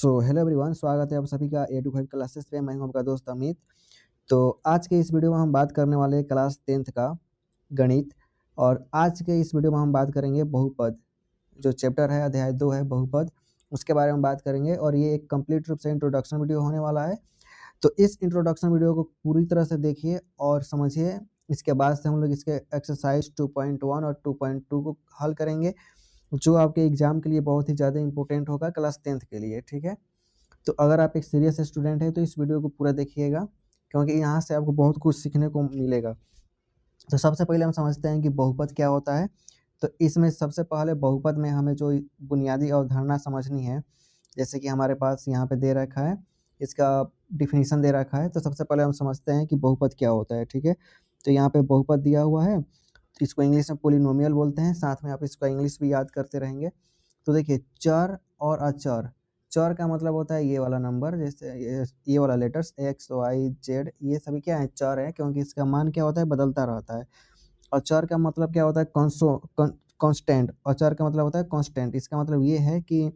Hello everyone, स्वागत है आप सभी का ए टू 5 क्लासेस पे। मैं हूं आपका दोस्त अमित। तो आज के इस वीडियो में हम बात करने वाले हैं क्लास 10th का गणित। और आज के इस वीडियो में हम बात करेंगे बहुपद। जो चैप्टर है अध्याय 2 है बहुपद, उसके बारे में बात करेंगे। और ये एक कंप्लीट रूप से इंट्रोडक्शन वीडियो होने वाला है। तो इस इंट्रोडक्शन वीडियो को पूरी तरह से देखिए और समझिए। इसके बाद से हम लोग इसके एक्सरसाइज 2.1 और 2.2 को हल करेंगे, जो आपके एग्जाम के लिए बहुत ही ज़्यादा इंपॉर्टेंट होगा क्लास 10th के लिए। ठीक है, तो अगर आप एक सीरियस स्टूडेंट हैं तो इस वीडियो को पूरा देखिएगा, क्योंकि यहाँ से आपको बहुत कुछ सीखने को मिलेगा। तो सबसे पहले हम समझते हैं कि बहुपद क्या होता है। तो इसमें सबसे पहले बहुपद में हमें जो बुनियादी अवधारणा समझनी है, जैसे कि हमारे पास यहाँ पे दे रखा है, इसका डिफिनीशन दे रखा है। तो सबसे पहले हम समझते हैं कि बहुपद क्या होता है। ठीक है, तो यहाँ पे बहुपद दिया हुआ है, तो इसको इंग्लिश में पोलिनोमियल बोलते हैं। साथ में आप इसका इंग्लिश भी याद करते रहेंगे। तो देखिए, चर और अचर। चर का मतलब होता है ये वाला नंबर, जैसे ये वाला लेटर्स एक्स वाई जेड, ये सभी क्या है, चर है, क्योंकि इसका मान क्या होता है, बदलता रहता है। और चर का मतलब क्या होता है, कांस्टेंट। और चर का मतलब होता है कांस्टेंट। इसका मतलब ये है कि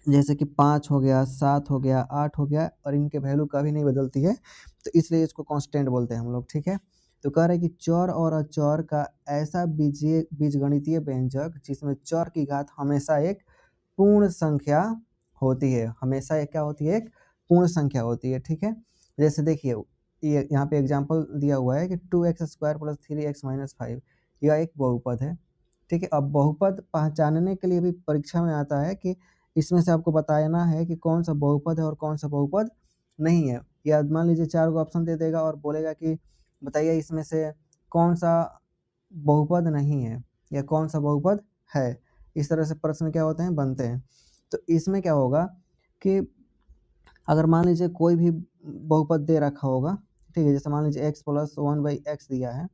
जैसे कि 5 हो गया, 7 हो गया, 8 हो गया, और इनके वैल्यू कभी नहीं बदलती है, तो इसलिए इसको कांस्टेंट बोलते हैं हम लोग। ठीक है, तो कह रहे हैं कि चर और अचर का ऐसा बीजगणितीय व्यंजक जिसमें चर की घात हमेशा एक पूर्ण संख्या होती है। हमेशा एक क्या होती है, एक पूर्ण संख्या होती है। ठीक है, जैसे देखिए, ये यहाँ पे एग्जांपल दिया हुआ है कि 2x² + 3x - 5, यह एक बहुपद है। ठीक है, अब बहुपद पहचानने के लिए भी परीक्षा में आता है कि इसमें से आपको बताना है कि कौन सा बहुपद है और कौन सा बहुपद नहीं है। या मान लीजिए 4 को ऑप्शन दे देगा और बोलेगा कि बताइए इसमें से कौन सा बहुपद नहीं है या कौन सा बहुपद है। इस तरह से प्रश्न क्या होते हैं, बनते हैं। तो इसमें क्या होगा कि अगर मान लीजिए कोई भी बहुपद दे रखा होगा, ठीक है, जैसे मान लीजिए x + 1/x दिया है,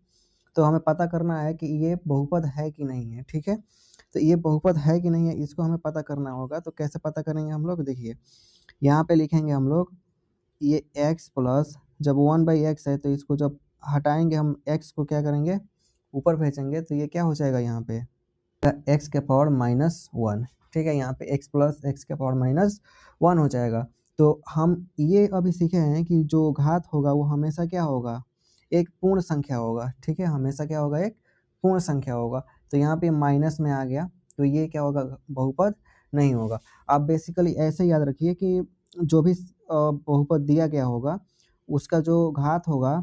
तो हमें पता करना है कि ये बहुपद है कि नहीं है। ठीक है, तो ये बहुपद है कि नहीं है, इसको हमें पता करना होगा। तो कैसे पता करेंगे हम लोग, देखिए यहाँ पे लिखेंगे हम लोग ये x प्लस, जब 1/x है तो इसको जब हटाएंगे हम x को क्या करेंगे, ऊपर भेजेंगे, तो ये क्या हो जाएगा यहाँ पे x के पावर -1। ठीक है, यहाँ पे x प्लस x के पावर -1 हो जाएगा। तो हम ये अभी सीखे हैं कि जो घात होगा वो हमेशा क्या होगा, एक पूर्ण संख्या होगा। ठीक है, हमेशा क्या होगा, एक पूर्ण संख्या होगा। तो यहाँ पे माइनस में आ गया, तो ये क्या होगा, बहुपद नहीं होगा। आप बेसिकली ऐसे याद रखिए कि जो भी बहुपद दिया गया होगा, उसका जो घात होगा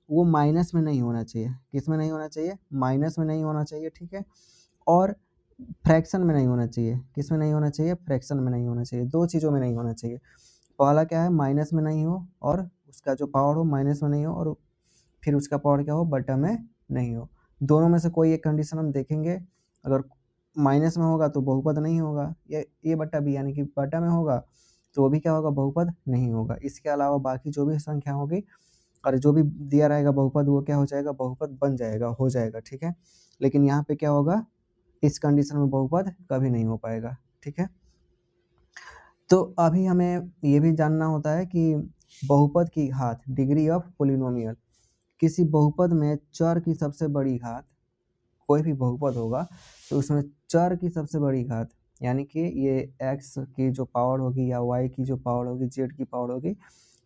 वो माइनस में नहीं होना चाहिए। किस में नहीं होना चाहिए, माइनस में नहीं होना चाहिए। ठीक है, और फ्रैक्शन में नहीं होना चाहिए। किस में नहीं होना चाहिए, फ्रैक्शन में नहीं होना चाहिए। दो चीज़ों में नहीं होना चाहिए। पहला क्या है, माइनस में नहीं हो, और उसका जो पावर हो माइनस में नहीं हो, और फिर उसका पावर क्या हो, बटा में नहीं हो। दोनों में से कोई एक कंडीशन हम देखेंगे। अगर माइनस में होगा तो बहुपद नहीं होगा। ये ए बटा बी यानी कि बटा में होगा तो वो भी क्या होगा, बहुपद नहीं होगा। इसके अलावा बाकी जो भी संख्या होगी और जो भी दिया रहेगा बहुपद, वो क्या हो जाएगा, बहुपद बन जाएगा, हो जाएगा। ठीक है, लेकिन यहाँ पे क्या होगा, इस कंडीशन में बहुपद कभी नहीं हो पाएगा। ठीक है, तो अभी हमें ये भी जानना होता है कि बहुपद की घात, डिग्री ऑफ पोलिनोमियल। किसी बहुपद में चर की सबसे बड़ी घात, कोई भी बहुपद होगा तो उसमें चर की सबसे बड़ी घात, यानी कि ये x की जो पावर होगी या y की जो पावर होगी, z की पावर होगी,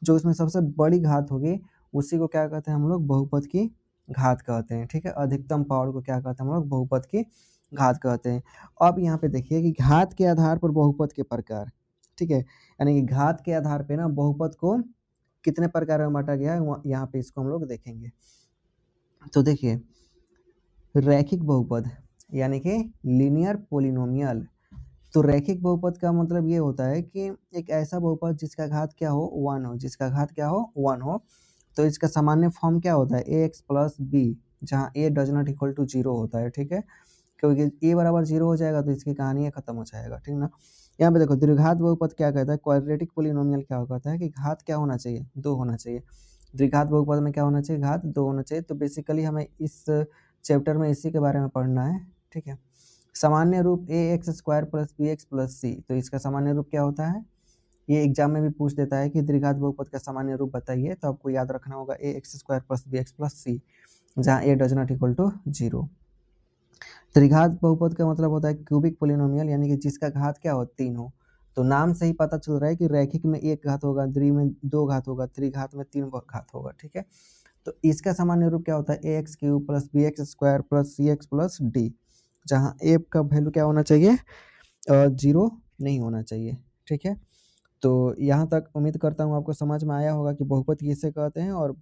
जो उसमें सबसे बड़ी घात होगी, उसी को क्या कहते हैं हम लोग, बहुपद की घात कहते हैं। ठीक है, अधिकतम पावर को क्या कहते हैं हम लोग, बहुपद की घात कहते हैं। अब यहाँ पे देखिए कि घात के आधार पर बहुपद के प्रकार। ठीक है, यानी कि घात के आधार पे ना बहुपद को कितने प्रकार में बांटा गया है, यहाँ पे इसको हम लोग देखेंगे। तो देखिए, रैखिक बहुपद यानी कि लीनियर पोलिनोमियल। तो रैखिक बहुपद का मतलब ये होता है कि एक ऐसा बहुपद जिसका घात क्या हो, 1 हो, जिसका घात क्या हो, 1 हो। तो इसका सामान्य फॉर्म क्या होता है, ax + b, जहाँ a does not equal to 0 होता है। ठीक है, क्योंकि a बराबर 0 हो जाएगा तो इसकी कहानी खत्म हो जाएगा। ठीक ना, यहाँ पे देखो द्विघात बहुपद क्या कहता है, क्वाड्रेटिक पोलिनोमियल क्या कहता है कि घात क्या होना चाहिए, 2 होना चाहिए। द्विघात बहुपद में क्या होना चाहिए, घात 2 होना चाहिए। तो बेसिकली हमें इस चैप्टर में इसी के बारे में पढ़ना है। ठीक है, सामान्य रूप ax² + bx + c। तो इसका सामान्य रूप क्या होता है, ये एग्जाम में भी पूछ देता है कि द्विघात बहुपद का सामान्य रूप बताइए। तो आपको याद रखना होगा ax² + bx + c, जहाँ a does not equal to 0। त्रिघात बहुपद का मतलब होता है क्यूबिक पोलिनोमियल, यानी कि जिसका घात क्या हो, 3 हो। तो नाम से ही पता चल रहा है कि रैखिक में एक घात होगा, द्वि में दो घात होगा, त्रिघात में तीन घात होगा, ठीक है। तो इसका सामान्य रूप क्या होता है, a x cube plus b x square plus c x plus d, जहाँ ए का वैल्यू क्या होना चाहिए, 0 नहीं होना चाहिए, ठीक है। तो यहाँ तक उम्मीद करता हूँ आपको समझ में आया होगा कि बहुपद किसे कहते हैं और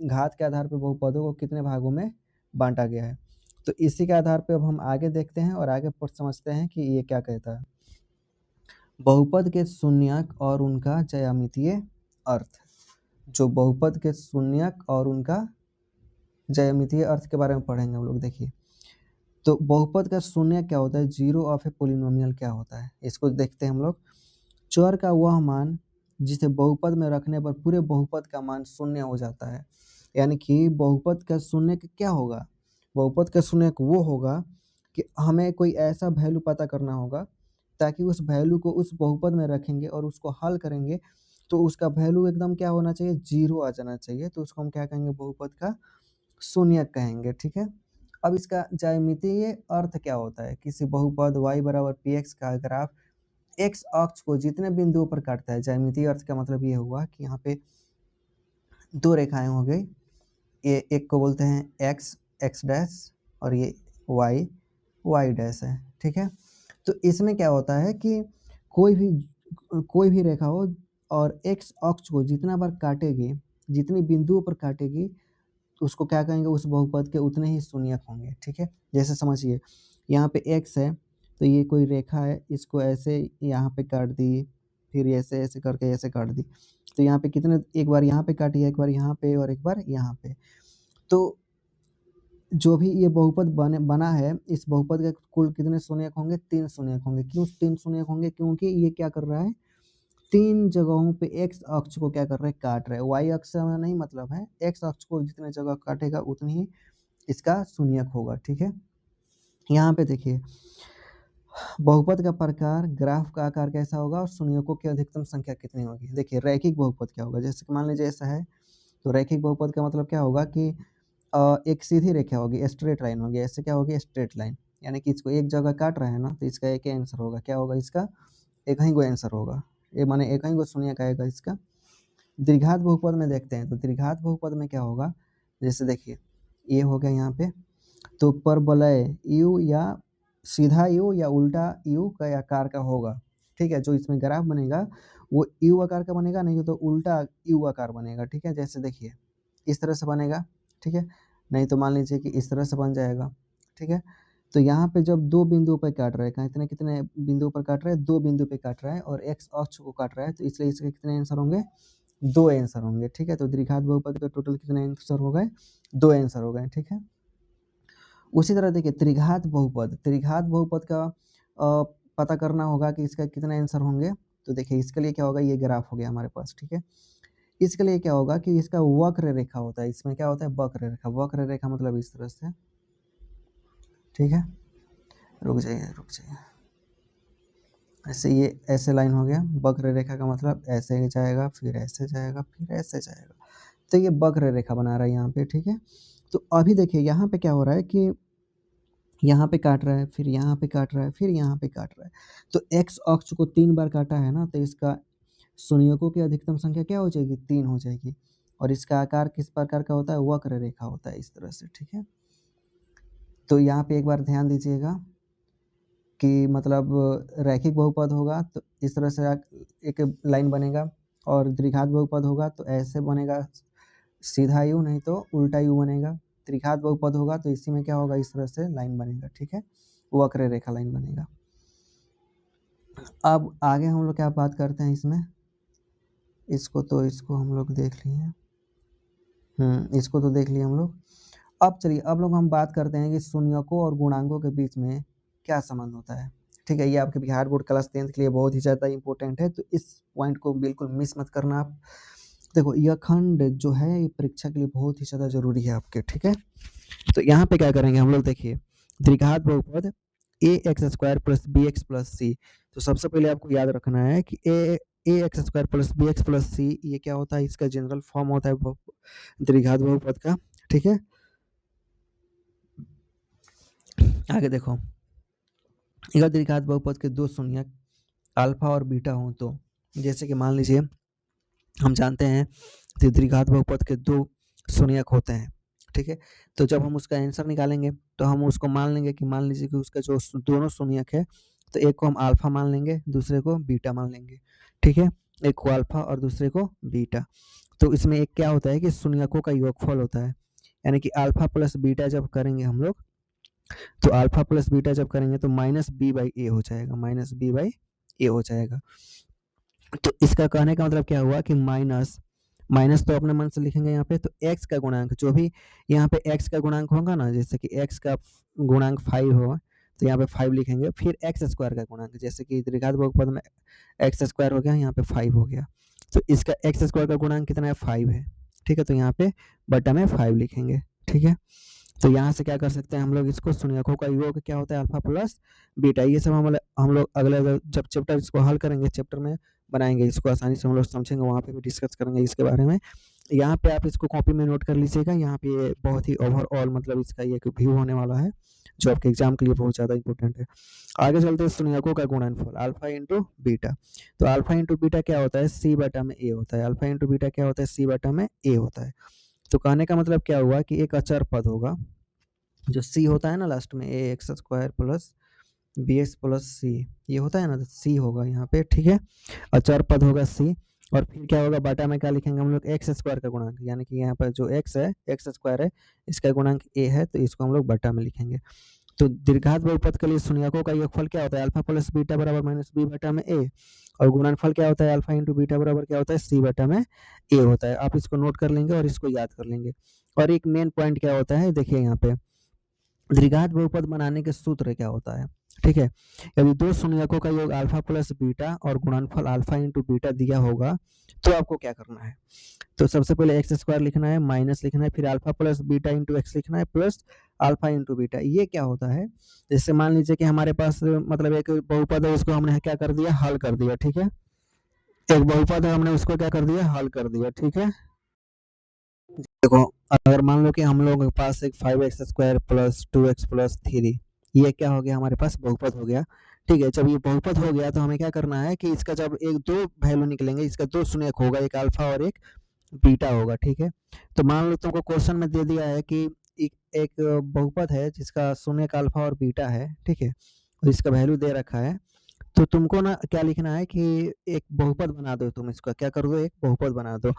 घात के आधार पर बहुपदों को कितने भागों में बांटा गया है। तो इसी के आधार पर अब हम आगे देखते हैं और आगे समझते हैं कि ये क्या कहता है। बहुपद के शून्यक और उनका ज्यामितीय अर्थ। जो बहुपद के शून्यक और उनका ज्यामितीय अर्थ के बारे में पढ़ेंगे हम लोग। देखिए, तो बहुपद का शून्य क्या होता है, जीरो ऑफ ए पोलिनोमियल क्या होता है, इसको देखते हैं हम लोग। चर का वह मान जिसे बहुपद में रखने पर पूरे बहुपद का मान शून्य हो जाता है। यानी कि बहुपद का शून्य क्या होगा, बहुपद का शून्य वो होगा कि हमें कोई ऐसा वैल्यू पता करना होगा ताकि उस वैल्यू को उस बहुपद में रखेंगे और उसको हल करेंगे तो उसका वैल्यू एकदम क्या होना चाहिए, जीरो आ जाना चाहिए। तो उसको हम क्या कहेंगे, बहुपद का शून्य कहेंगे, ठीक है। अब इसका ज्यामितीय अर्थ क्या होता है, किसी बहुपद y बराबर px का ग्राफ x अक्ष को जितने बिंदुओं पर काटता है। ज्यामितीय अर्थ का मतलब ये हुआ कि यहाँ पे दो रेखाएं हो गई, ये एक को बोलते हैं x x डैश और ये y y डैश है, ठीक है। तो इसमें क्या होता है कि कोई भी रेखा हो और x अक्ष को जितना बार काटेगी, जितनी बिंदुओं पर काटेगी, तो उसको क्या कहेंगे, उस बहुपद के उतने ही शून्यक होंगे, ठीक है। जैसे समझिए, यहाँ पे x है तो ये कोई रेखा है, इसको ऐसे यहाँ पे काट दी, फिर ऐसे ऐसे करके ऐसे काट दी, तो यहाँ पे कितने, एक बार यहाँ पे काटी है, एक बार यहाँ पे और एक बार यहाँ पे। तो जो भी ये बहुपद बना है, इस बहुपद के कुल कितने शून्यक होंगे, 3 शून्यक होंगे। क्यों 3 शून्यक होंगे, क्योंकि ये क्या कर रहा है, 3 जगहों पे x अक्ष को क्या कर रहा है, काट रहा है। y अक्ष से नहीं मतलब है, x अक्ष को जितने जगह काटेगा उतनी ही इसका शून्यक होगा, ठीक है। यहाँ पे देखिए, बहुपद का प्रकार, ग्राफ का आकार कैसा होगा और शून्यकों की अधिकतम संख्या कितनी होगी। देखिए, रैखिक बहुपद क्या होगा, जैसे कि मान लीजिए ऐसा है, तो रैखिक बहुपद का मतलब क्या होगा कि एक सीधी रेखा होगी, स्ट्रेट लाइन होगी। ऐसे क्या होगी, स्ट्रेट लाइन, यानी कि इसको एक जगह काट रहा है ना, तो इसका एक ही आंसर होगा। क्या होगा इसका, एक ही गो आंसर होगा, ये माने एक ही गो शून्यक आएगा इसका। द्विघात बहुपद में देखते हैं, तो द्विघात बहुपद में क्या होगा, जैसे देखिए ये हो गया यहाँ पे, तो परवलय यू या सीधा यू या उल्टा यू का आकार का होगा, ठीक है। जो इसमें ग्राफ बनेगा वो यू आकार का बनेगा, नहीं तो उल्टा यू आकार बनेगा, ठीक है। जैसे देखिए इस तरह से बनेगा, ठीक है, नहीं तो मान लीजिए कि इस तरह से बन जाएगा, ठीक है। तो यहाँ पे जब दो बिंदुओं पर काट रहा है, कितने कितने बिंदुओं पर काट रहा है, दो बिंदु पे काट रहा है और एक्स अक्ष को काट रहा है, तो इसलिए इसके कितने आंसर होंगे, 2 आंसर होंगे, ठीक है। तो द्विघात बहुपद का टोटल कितने आंसर हो गए, 2 आंसर हो गए, ठीक है। उसी तरह देखिए, त्रिघात बहुपद, त्रिघात बहुपद का पता करना होगा कि इसका कितने आंसर होंगे। तो देखिए इसके लिए क्या होगा, ये ग्राफ हो गया हमारे पास, ठीक है। इसके लिए क्या होगा कि इसका वक्र रेखा होता है, इसमें क्या होता है, वक्र रेखा। वक्र रेखा मतलब इस तरह से, ठीक है। रुक जाइए रुक जाइए, ऐसे ये ऐसे लाइन हो गया। वक्र रेखा का मतलब ऐसे जाएगा, फिर ऐसे जाएगा, फिर ऐसे जाएगा, तो ये वक्र रेखा बना रहा है यहाँ पे, ठीक है। तो अभी देखिए यहाँ पे क्या हो रहा है कि यहाँ पे काट रहा है, फिर यहाँ पे काट रहा है, फिर यहाँ पे काट रहा है। तो x अक्ष को 3 बार काटा है ना, तो इसका शून्यकों की अधिकतम संख्या क्या हो जाएगी, 3 हो जाएगी। और इसका आकार किस प्रकार का होता है, वक्र रेखा होता है, इस तरह से, ठीक है। तो यहाँ पे एक बार ध्यान दीजिएगा कि मतलब रैखिक बहुपद होगा तो इस तरह से एक लाइन बनेगा, और द्विघात बहुपद होगा तो ऐसे बनेगा, सीधा यू नहीं तो उल्टा यू बनेगा। त्रिघात बहुपद होगा तो इसी में क्या होगा, इस तरह से लाइन बनेगा, ठीक है, वक्र रेखा लाइन बनेगा। अब आगे हम लोग क्या बात करते हैं इसमें, इसको हम लोग देख लिए, इसको तो देख लिए हम लोग। अब चलिए, अब लोग हम बात करते हैं कि शून्यकों और गुणांकों के बीच में क्या संबंध होता है, ठीक है। ये आपके बिहार बोर्ड क्लास 10th के लिए बहुत ही ज़्यादा इंपॉर्टेंट है, तो इस पॉइंट को बिल्कुल मिस मत करना आप। देखो, यह खंड जो है ये परीक्षा के लिए बहुत ही ज़्यादा जरूरी है आपके, ठीक है। तो यहाँ पे क्या करेंगे हम लोग, देखिए द्विघात बहुपद a x square plus b x plus c. तो सबसे पहले आपको याद रखना है कि a x square plus b x plus c ये क्या होता है, इसका जनरल फॉर्म होता है द्विघात बहुपद का, ठीक है। आगे देखो, अगर द्विघात बहुपद के दो शून्यक अल्फा और बीटा हों तो, जैसे कि मान लीजिए हम जानते हैं कि द्विघात बहुपद के दो शून्यक होते हैं, ठीक है। तो जब हम उसका आंसर निकालेंगे तो हम उसको मान लेंगे कि मान लीजिए कि उसका जो दोनों शून्यक है, तो एक को हम अल्फा मान लेंगे, दूसरे को बीटा मान लेंगे, ठीक है। एक को अल्फा और दूसरे को बीटा। तो इसमें एक क्या होता है कि शून्यकों का योगफल होता है, यानी कि अल्फा प्लस बीटा जब करेंगे हम लोग, तो अल्फा प्लस बीटा जब करेंगे तो माइनस बी बाई ए हो जाएगा, माइनस बी बाई ए हो जाएगा। तो इसका कहने का मतलब क्या हुआ कि माइनस माइनस तो अपने मन से लिखेंगे यहाँ पे, तो x का गुणांक जो भी यहाँ पे x का गुणांक होगा ना, जैसे कि x का गुणांक 5 होगा तो यहाँ पे 5 लिखेंगे। फिर x स्क्वायर का गुणांक, जैसे कि द्विघात बहुपद में x स्क्वायर हो गया, यहाँ पे 5 हो गया, तो इसका x स्क्वायर का गुणांक कितना है, 5 है, ठीक है। तो यहाँ पे बटा में 5 लिखेंगे, ठीक है। तो यहाँ से क्या कर सकते हैं हम लोग, इसको शून्यकों का योग क्या होता है, अल्फा प्लस बीटा। ये सब हम लोग अगले जब चैप्टर इसको हल करेंगे, चैप्टर में बनाएंगे इसको, आसानी से हम लोग समझेंगे, वहाँ पे भी डिस्कस करेंगे इसके बारे में। यहाँ पे आप इसको कॉपी में नोट कर लीजिएगा, यहाँ पे बहुत ही ओवरऑल मतलब इसका ये व्यू होने वाला है, जो आपके एग्जाम के लिए बहुत ज़्यादा इंपॉर्टेंट है। आगे चलते हैं, शून्यकों का गुणनफल अल्फा इंटू बीटा। तो अल्फा इंटू बीटा क्या होता है, सी बटा में ए होता है। अल्फा इंटू बीटा क्या होता है, सी बटा में ए होता है। तो कहने का मतलब क्या हुआ कि एक अचर पद होगा, जो सी होता है ना लास्ट में, a x square plus b x plus c, ये होता है ना, तो सी होगा यहाँ पे, ठीक है। अचर पद होगा सी, और फिर क्या होगा, बटा में क्या लिखेंगे हम लोग, एक्स स्क्वायर का गुणांक, यानी कि यहाँ पर जो एक्स है, एक्स स्क्वायर है, इसका गुणांक ए है, तो इसको हम लोग बटा में लिखेंगे। तो दीर्घात बहुपद के लिए शून्यकों का योगफल क्या होता है, अल्फा प्लस बीटा बराबर माइनस बी बटा में ए, और गुणनफल क्या होता है, अल्फा इंटू बीटा बराबर क्या होता है, सी बटा में ए होता है। आप इसको नोट कर लेंगे और इसको याद कर लेंगे। और एक मेन पॉइंट क्या होता है, देखिए यहाँ पे द्विघात बहुपद बनाने के सूत्र क्या होता है, ठीक है। यदि दो शून्यकों का योग अल्फा प्लस बीटा और गुणनफल अल्फा इंटू बीटा दिया होगा, तो आपको क्या करना है, तो सबसे पहले एक्स स्क्वायर लिखना है, माइनस लिखना है, फिर alpha plus beta into x लिखना है, प्लस अल्फा इंटू बीटा। ये क्या होता है, जैसे मान लीजिए कि हमारे पास मतलब एक बहुपद है, उसको हमने क्या कर दिया, हल कर दिया, ठीक है। एक बहुपद है, हमने उसको क्या कर दिया, हल कर दिया, ठीक है। देखो, अगर मान लो कि हम लोगों के पास एक 5x square plus 2x plus 3, ये क्या हो गया, हमारे पास बहुपद हो गया, ठीक है। जब ये बहुपद हो गया तो हमें क्या करना है कि इसका जब एक दो वैल्यू निकलेंगे, इसका दो शून्यक होगा, एक अल्फा और एक बीटा होगा, ठीक है। तो मान लो तुमको क्वेश्चन में दे दिया है कि एक बहुपद है जिसका शून्यक अल्फा और बीटा है, ठीक है, और इसका वैल्यू दे रखा है, तो तुमको ना क्या लिखना है कि एक बहुपद बना दो, तुम इसका क्या कर दो, एक बहुपद बना दो।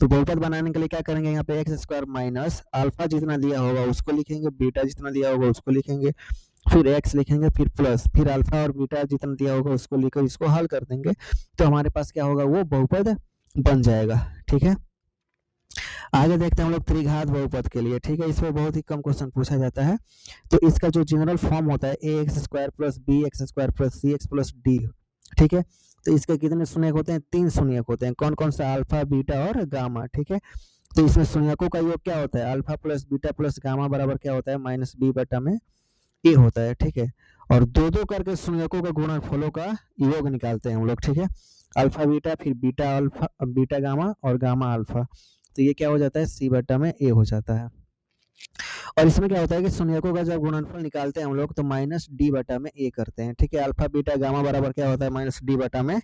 तो बहुपद बनाने के लिए क्या करेंगे, यहाँ पे एक्स स्क्वायर माइनस अल्फा जितना दिया होगा उसको लिखेंगे, बीटा जितना दिया होगा उसको लिखेंगे, फिर एक्स लिखेंगे, फिर प्लस, फिर अल्फा और बीटा जितना दिया होगा उसको लिखकर इसको हल कर देंगे, तो हमारे पास क्या होगा, वो बहुपद बन जाएगा, ठीक है। आगे देखते हैं हम लोग त्रिघात बहुपद के लिए, ठीक है। इसमें बहुत ही कम क्वेश्चन पूछा जाता है। तो इसका जो जनरल फॉर्म होता है, a x square plus b x square plus c x plus d, ठीक है। तो इसके कितने शून्यक होते हैं, तीन शून्यक होते हैं, कौन कौन सा, अल्फा बीटा और गामा, ठीक है। तो इसमें शून्यकों का योग क्या होता है, alpha plus beta plus gamma बराबर क्या होता है, माइनस बी बटा में ए होता है, ठीक है। और दो दो करके शून्यकों का गुणनफलों का योग निकालते हैं हम लोग, ठीक है। अल्फा बीटा, फिर बीटा अल्फा, बीटा गामा और गामा अल्फा, तो ये क्या हो जाता है, सी बटा में ए हो जाता है। और इसमें क्या होता है कि शून्यकों का जब गुणनफल निकालते हैं हम लोग, तो माइनस डी बटा में ए करते हैं, ठीक है। अल्फा बीटा गामा बराबर क्या होता है, माइनस डी बटा में,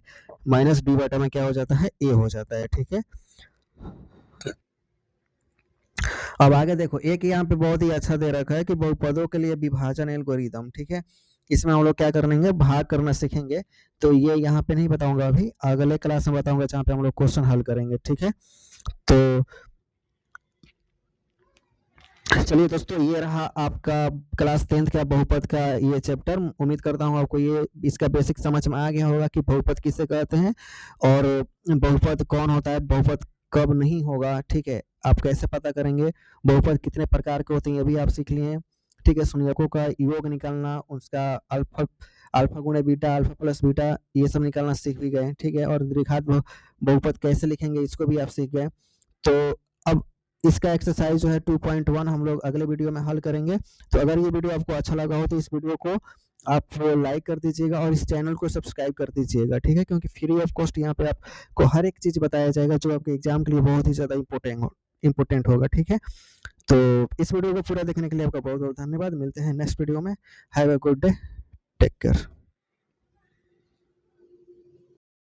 माइनस डी बटा में क्या हो जाता है, ए हो जाता है, ठीक है। अब आगे देखो, एक यहाँ पे बहुत ही अच्छा दे रखा है कि बहुपदों के लिए विभाजन एल्गोरिदम, ठीक है। इसमें हम लोग क्या करेंगे, भाग करना सीखेंगे। तो ये यहाँ पे नहीं बताऊंगा, अभी अगले क्लास में बताऊंगा, जहाँ पे हम लोग क्वेश्चन हल करेंगे, ठीक है। तो चलिए दोस्तों, ये रहा आपका क्लास 10th का बहुपद का ये चैप्टर। उम्मीद करता हूँ आपको ये इसका बेसिक समझ में आ गया होगा कि बहुपद किसे कहते हैं और बहुपद कौन होता है, बहुपद कब नहीं होगा, ठीक है। आप कैसे पता करेंगे, बहुपद कितने प्रकार के होते हैं, ये भी आप सीख लिए हैं, ठीक है। शून्यकों का योग निकालना, उसका अल्फा अल्फा गुणे बीटा, अल्फा प्लस बीटा, ये सब निकालना सीख भी गए, ठीक है। और द्विघात बहुपद कैसे लिखेंगे, इसको भी आप सीख गए। तो अब इसका एक्सरसाइज जो है 2.1 हम लोग अगले वीडियो में हल करेंगे। तो अगर ये वीडियो आपको अच्छा लगा हो तो इस वीडियो को आप लाइक कर दीजिएगा और इस चैनल को सब्सक्राइब कर दीजिएगा, ठीक है। क्योंकि फ्री ऑफ कॉस्ट यहाँ पे आपको हर एक चीज़ बताया जाएगा जो आपके एग्जाम के लिए बहुत ही ज़्यादा इंपॉर्टेंट होगा, ठीक है। तो इस वीडियो को पूरा देखने के लिए आपका बहुत बहुत धन्यवाद। मिलते हैं नेक्स्ट वीडियो में। Have a good day, take care.